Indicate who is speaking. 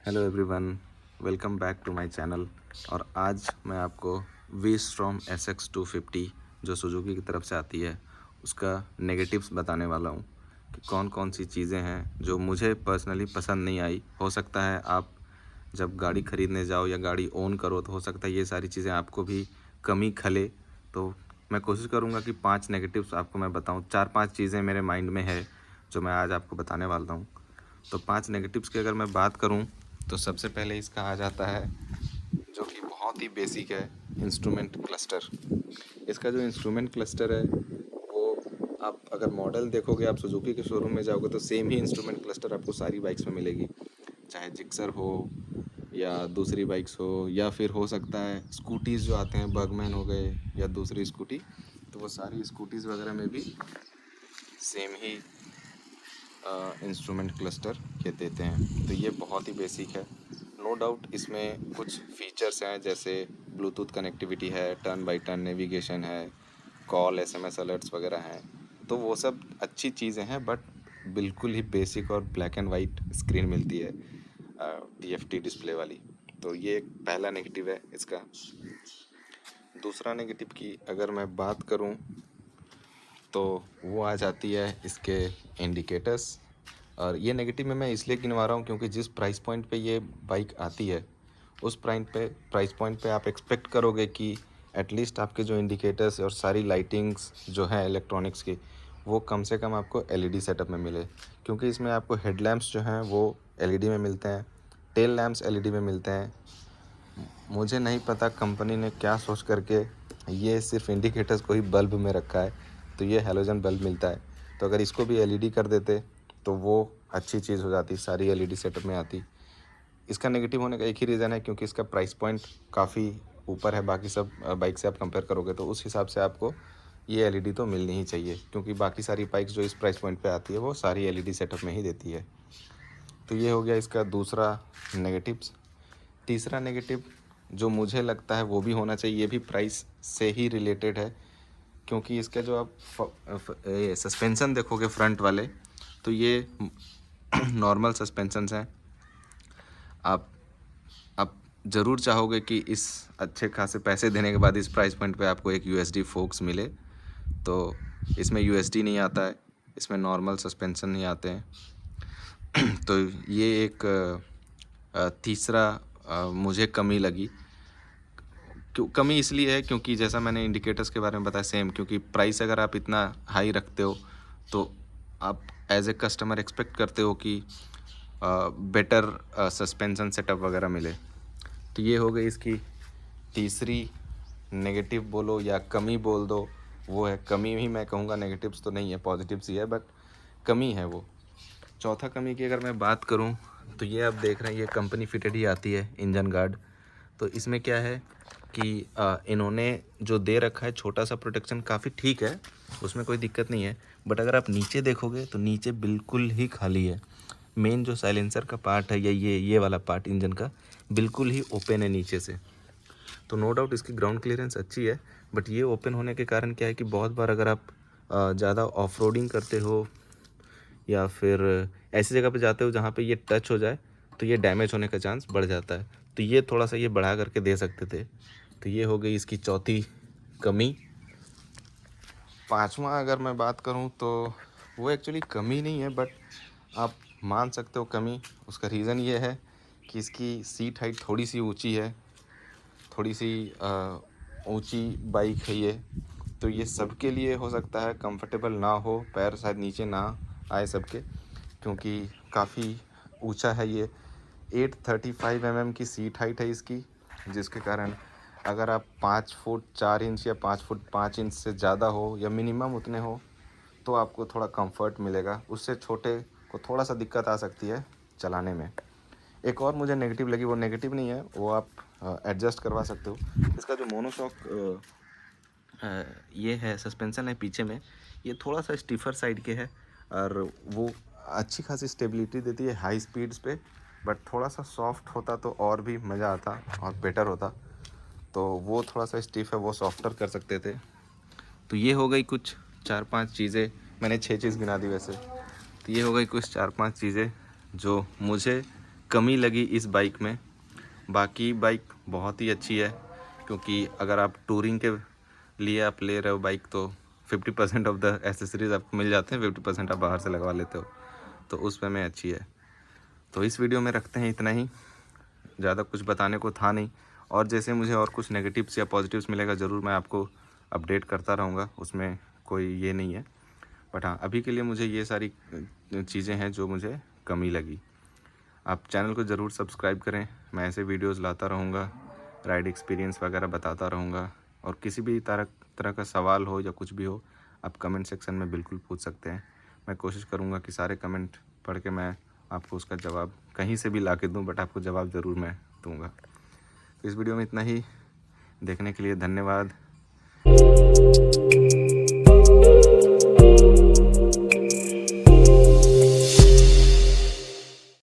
Speaker 1: Hello everyone, welcome back to my channel. और आज मैं आपको वी स्ट्रॉम SX250 जो सुजुकी की तरफ से आती है उसका नेगेटिव्स बताने वाला हूँ कि कौन कौन सी चीज़ें हैं जो मुझे पर्सनली पसंद नहीं आई। हो सकता है आप जब गाड़ी ख़रीदने जाओ या गाड़ी ओन करो तो हो सकता है ये सारी चीज़ें आपको भी कमी खले। तो मैं कोशिश करूँगा कि 5 नेगेटिव्स आपको मैं बताऊँ। 4-5 चीज़ें मेरे माइंड में है जो मैं आज आपको बताने वाला हूँ। तो 5 नेगेटिव्स की अगर मैं बात करूँ तो सबसे पहले इसका आ जाता है जो कि बहुत ही बेसिक है, इंस्ट्रूमेंट क्लस्टर। इसका जो इंस्ट्रूमेंट क्लस्टर है वो आप अगर मॉडल देखोगे, आप सुजुकी के शोरूम में जाओगे तो सेम ही इंस्ट्रूमेंट क्लस्टर आपको सारी बाइक्स में मिलेगी, चाहे जिक्सर हो या दूसरी बाइक्स हो या फिर हो सकता है स्कूटीज़ जो आते हैं, बर्गमैन हो गए या दूसरी स्कूटी, तो वो सारी स्कूटीज़ वगैरह में भी सेम ही इंस्ट्रूमेंट क्लस्टर ये देते हैं। तो ये बहुत ही बेसिक है। नो डाउट इसमें कुछ फीचर्स हैं जैसे ब्लूटूथ कनेक्टिविटी है, टर्न बाई टर्न नेविगेशन है, कॉल SMS अलर्ट्स वगैरह हैं, तो वो सब अच्छी चीज़ें हैं, बट बिल्कुल ही बेसिक और ब्लैक एंड वाइट स्क्रीन मिलती है TFT डिस्प्ले वाली। तो ये एक पहला नेगेटिव है इसका। दूसरा नेगेटिव की अगर मैं बात करूं तो वो आ जाती है इसके इंडिकेटर्स। और ये नेगेटिव में मैं इसलिए गिनवा रहा हूँ क्योंकि जिस प्राइस पॉइंट पे ये बाइक आती है उस प्राइस पॉइंट पे आप एक्सपेक्ट करोगे कि एटलीस्ट आपके जो इंडिकेटर्स और सारी लाइटिंग्स जो हैं इलेक्ट्रॉनिक्स की वो कम से कम आपको LED सेटअप में मिले, क्योंकि इसमें आपको हेडलैम्प्स जो हैं वो LED में मिलते हैं, टेल लैम्प्स LED में मिलते हैं। मुझे नहीं पता कंपनी ने क्या सोच करके ये सिर्फ इंडिकेटर्स को ही बल्ब में रखा है, तो ये हैलोजन बल्ब मिलता है। तो अगर इसको भी LED कर देते तो वो अच्छी चीज़ हो जाती, सारी LED सेटअप में आती। इसका नेगेटिव होने का एक ही रीज़न है क्योंकि इसका प्राइस पॉइंट काफ़ी ऊपर है बाकी सब बाइक से आप कंपेयर करोगे, तो उस हिसाब से आपको ये LED तो मिलनी ही चाहिए, क्योंकि बाकी सारी बाइक्स जो इस प्राइस पॉइंट पे आती है वो सारी LED सेटअप में ही देती है। तो ये हो गया इसका दूसरा नेगेटिव्स। तीसरा नेगेटिव जो मुझे लगता है वो भी होना चाहिए, ये भी प्राइस से ही रिलेटेड है, क्योंकि इसका जो आप सस्पेंसन देखोगे फ्रंट वाले, तो ये नॉर्मल सस्पेंशंस हैं। आप ज़रूर चाहोगे कि इस अच्छे खासे पैसे देने के बाद इस प्राइस पॉइंट पे आपको एक USD फोक्स मिले, तो इसमें USD नहीं आता है, इसमें नॉर्मल सस्पेंशन नहीं आते हैं। तो ये एक तीसरा मुझे कमी लगी। क्यों कमी इसलिए है क्योंकि जैसा मैंने इंडिकेटर्स के बारे में बताया सेम, क्योंकि प्राइस अगर आप इतना हाई रखते हो तो आप एज ए कस्टमर एक्सपेक्ट करते हो कि बेटर सस्पेंशन सेटअप वगैरह मिले। तो ये हो गई इसकी तीसरी नेगेटिव बोलो या कमी बोल दो, वो है कमी ही मैं कहूँगा, नेगेटिव्स तो नहीं है, पॉजिटिव्स ही है, बट कमी है वो। चौथा कमी की अगर मैं बात करूँ तो ये आप देख रहे हैं ये कंपनी फिटेड ही आती है इंजन गार्ड। तो इसमें क्या है कि इन्होंने जो दे रखा है छोटा सा प्रोटेक्शन काफ़ी ठीक है, उसमें कोई दिक्कत नहीं है, बट अगर आप नीचे देखोगे तो नीचे बिल्कुल ही खाली है। मेन जो साइलेंसर का पार्ट है या ये वाला पार्ट इंजन का बिल्कुल ही ओपन है नीचे से। तो नो डाउट इसकी ग्राउंड क्लियरेंस अच्छी है, बट ये ओपन होने के कारण क्या है कि बहुत बार अगर आप ज़्यादा ऑफ रोडिंग करते हो या फिर ऐसी जगह पे जाते हो जहाँ पे ये टच हो जाए तो ये डैमेज होने का चांस बढ़ जाता है। तो ये थोड़ा सा ये बढ़ा करके दे सकते थे। तो ये हो गई इसकी चौथी कमी। पांचवा अगर मैं बात करूँ तो वो एक्चुअली कमी नहीं है, बट आप मान सकते हो कमी। उसका रीज़न ये है कि इसकी सीट हाइट थोड़ी सी ऊंची है, थोड़ी सी ऊंची बाइक है ये, तो ये सबके लिए हो सकता है कंफर्टेबल ना हो, पैर शायद नीचे ना आए सबके, क्योंकि काफ़ी ऊंचा है ये। 835 mm की सीट हाइट है इसकी, जिसके कारण अगर आप 5 फुट 4 इंच या 5 फुट 5 इंच से ज़्यादा हो या मिनिमम उतने हो तो आपको थोड़ा कंफर्ट मिलेगा। उससे छोटे को थोड़ा सा दिक्कत आ सकती है चलाने में। एक और मुझे नेगेटिव लगी, वो नेगेटिव नहीं है, वो आप एडजस्ट करवा सकते हो। इसका जो मोनोशॉक ये है सस्पेंसन है पीछे में, ये थोड़ा सा स्टीफर साइड के है और वो अच्छी खासी स्टेबिलिटी देती है हाई स्पीड्स पे, बट थोड़ा सा सॉफ्ट होता तो और भी मज़ा आता और बेटर होता। तो वो थोड़ा सा स्टीफ है, वो सॉफ्टर कर सकते थे। तो ये हो गई कुछ 4-5 चीज़ें, मैंने 6 चीज़ गिना दी वैसे। तो ये हो गई कुछ 4-5 चीज़ें जो मुझे कमी लगी इस बाइक में। बाकी बाइक बहुत ही अच्छी है, क्योंकि अगर आप टूरिंग के लिए आप ले रहे हो बाइक तो 50% ऑफ द एसेसरीज़ आपको मिल जाते हैं, 50% आप बाहर से लगवा लेते हो, तो उस वे में अच्छी है। तो इस वीडियो में रखते हैं इतना ही, ज़्यादा कुछ बताने को था नहीं। और जैसे मुझे और कुछ नेगेटिव्स या पॉजिटिव्स मिलेगा ज़रूर मैं आपको अपडेट करता रहूँगा, उसमें कोई ये नहीं है। बट हाँ, अभी के लिए मुझे ये सारी चीज़ें हैं जो मुझे कमी लगी। आप चैनल को ज़रूर सब्सक्राइब करें, मैं ऐसे वीडियोस लाता रहूँगा, राइड एक्सपीरियंस वगैरह बताता रहूँगा। और किसी भी तरह का सवाल हो या कुछ भी हो, आप कमेंट सेक्शन में बिल्कुल पूछ सकते हैं। मैं कोशिश करूँगा कि सारे कमेंट पढ़ के मैं आपको उसका जवाब कहीं से भी ला के दूँ, बट आपको जवाब ज़रूर मैं दूँगा। तो इस वीडियो में इतना ही, देखने के लिए धन्यवाद।